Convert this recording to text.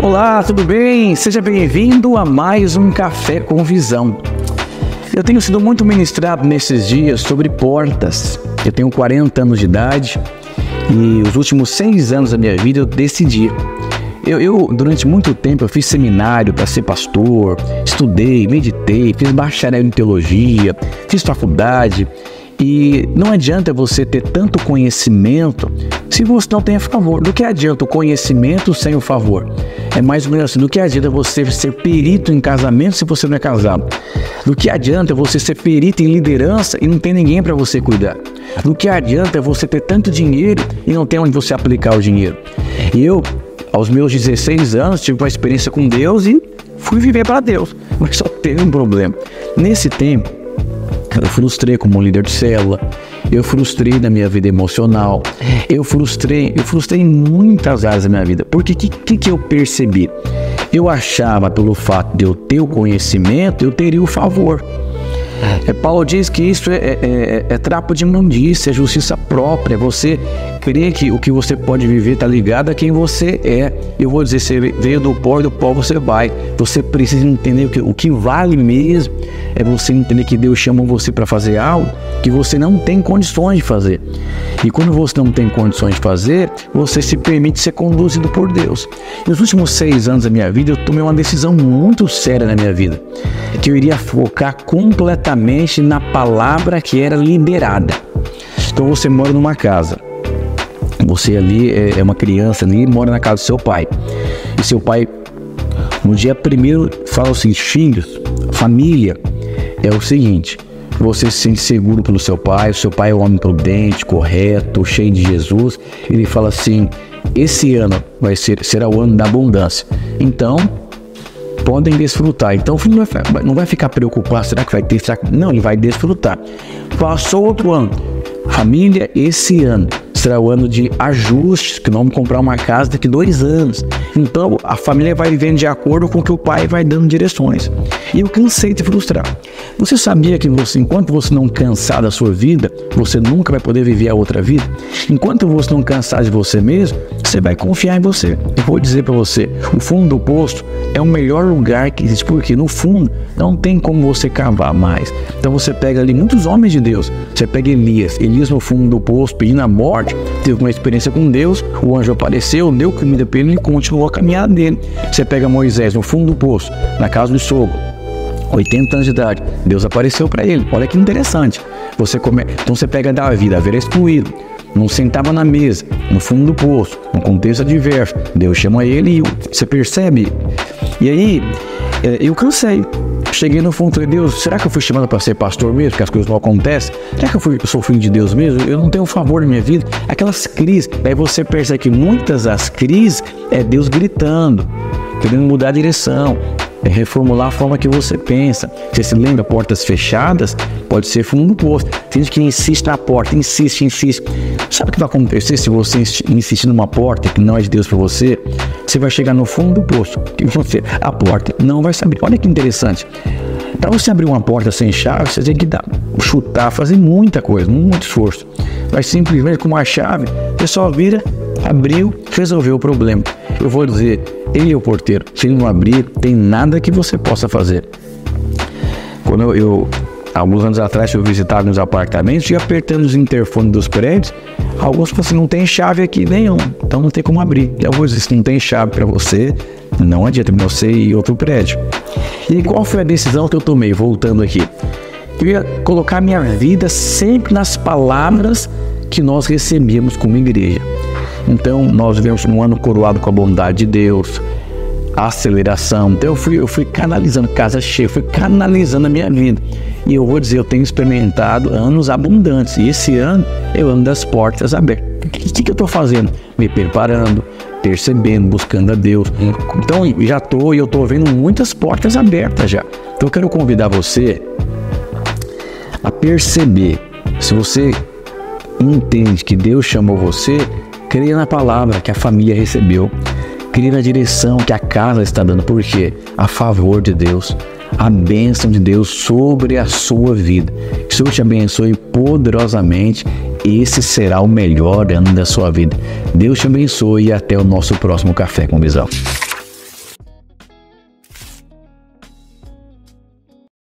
Olá, tudo bem? Seja bem-vindo a mais um Café com Visão. Eu tenho sido muito ministrado nesses dias sobre portas. Eu tenho 40 anos de idade e os últimos 6 anos da minha vida eu decidi. Durante muito tempo, eu fiz seminário para ser pastor, estudei, meditei, fiz bacharel em teologia, fiz faculdade. E não adianta você ter tanto conhecimento se você não tem a favor. Do que adianta o conhecimento sem o favor? É mais ou menos assim, do que adianta você ser perito em casamento se você não é casado? Do que adianta você ser perito em liderança e não tem ninguém para você cuidar? Do que adianta você ter tanto dinheiro e não tem onde você aplicar o dinheiro? E eu, aos meus 16 anos, tive uma experiência com Deus e fui viver para Deus. Mas só teve um problema. Nesse tempo, eu frustrei como líder de célula, eu frustrei na minha vida emocional, eu frustrei em muitas áreas da minha vida. Porque o que eu percebi? Eu achava, pelo fato de eu ter o conhecimento, eu teria o favor. Paulo diz que isso é trapo de imundícia, é justiça própria. Você crê que o que você pode viver está ligado a quem você é. Eu vou dizer, você veio do pó e do pó você vai. Você precisa entender o que vale mesmo é você entender que Deus chamou você para fazer algo que você não tem condições de fazer. E quando você não tem condições de fazer, você se permite ser conduzido por Deus. Nos últimos 6 anos da minha vida, eu tomei uma decisão muito séria na minha vida, que eu iria focar completamente na palavra que era liberada. Então você mora numa casa, você ali é uma criança ali, mora na casa do seu pai, e seu pai no dia primeiro fala assim: filhos, família é o seguinte, você se sente seguro pelo seu pai, o seu pai é um homem prudente, correto, cheio de Jesus. Ele fala assim: esse ano será o ano da abundância, então podem desfrutar. Então o filho não vai ficar preocupado, será que vai ter? Não, ele vai desfrutar. Passou outro ano, família, esse ano será o ano de ajustes, que nós vamos comprar uma casa daqui 2 anos. Então a família vai vivendo de acordo com o que o pai vai dando direções. E eu cansei de frustrar. Você sabia que enquanto você não cansar da sua vida, você nunca vai poder viver a outra vida? Enquanto você não cansar de você mesmo, você vai confiar em você. Eu vou dizer para você, o fundo do poço é o melhor lugar que existe, porque no fundo não tem como você cavar mais. Então você pega ali muitos homens de Deus. Você pega Elias no fundo do poço pedindo a morte, teve uma experiência com Deus, o anjo apareceu, deu comida para ele e continuou a caminhada dele. Você pega Moisés no fundo do poço, na casa do sogro, 80 anos de idade, Deus apareceu para ele. Olha que interessante. Então você pega Davi era excluído, não sentava na mesa, no fundo do poço, num contexto adverso, Deus chama ele e você percebe. E aí eu cansei. Cheguei no fundo e falei: Deus, será que eu fui chamado para ser pastor mesmo? Que as coisas não acontecem? Será que eu sou filho de Deus mesmo? Eu não tenho favor na minha vida? Aquelas crises. Daí você percebe que muitas das crises é Deus gritando, querendo mudar a direção, reformular a forma que você pensa. Você se lembra, portas fechadas pode ser fundo do poço. Tem gente que insiste na porta, insiste. Sabe o que vai acontecer se você insistir numa porta que não é de Deus para você? Você vai chegar no fundo do poço e a porta não vai se abrir. Olha que interessante. Para você abrir uma porta sem chave, você tem que chutar, fazer muita coisa, muito esforço. Mas simplesmente com uma chave, você só vira, abriu, resolveu o problema. Eu vou dizer, ele é o porteiro. Se ele não abrir, tem nada que você possa fazer. Quando alguns anos atrás, eu visitava nos apartamentos e apertando os interfones dos prédios, alguns falaram assim: não tem chave aqui nenhum, então não tem como abrir. Eu vou dizer, se não tem chave para você, não adianta você ir em outro prédio. E qual foi a decisão que eu tomei, voltando aqui? Eu ia colocar minha vida sempre nas palavras que nós recebíamos como igreja. Então nós vivemos um ano coroado com a bondade de Deus, a aceleração. Então eu fui canalizando, casa cheia, fui canalizando a minha vida. E eu vou dizer, eu tenho experimentado anos abundantes. E esse ano eu ando das portas abertas. O que eu estou fazendo? Me preparando, percebendo, buscando a Deus. Então eu estou vendo muitas portas abertas já. Então eu quero convidar você a perceber. Se você entende que Deus chamou você, creia na palavra que a família recebeu. Creia na direção que a casa está dando. Por quê? A favor de Deus. A bênção de Deus sobre a sua vida. Que o Senhor te abençoe poderosamente. Esse será o melhor ano da sua vida. Deus te abençoe e até o nosso próximo Café com Visão.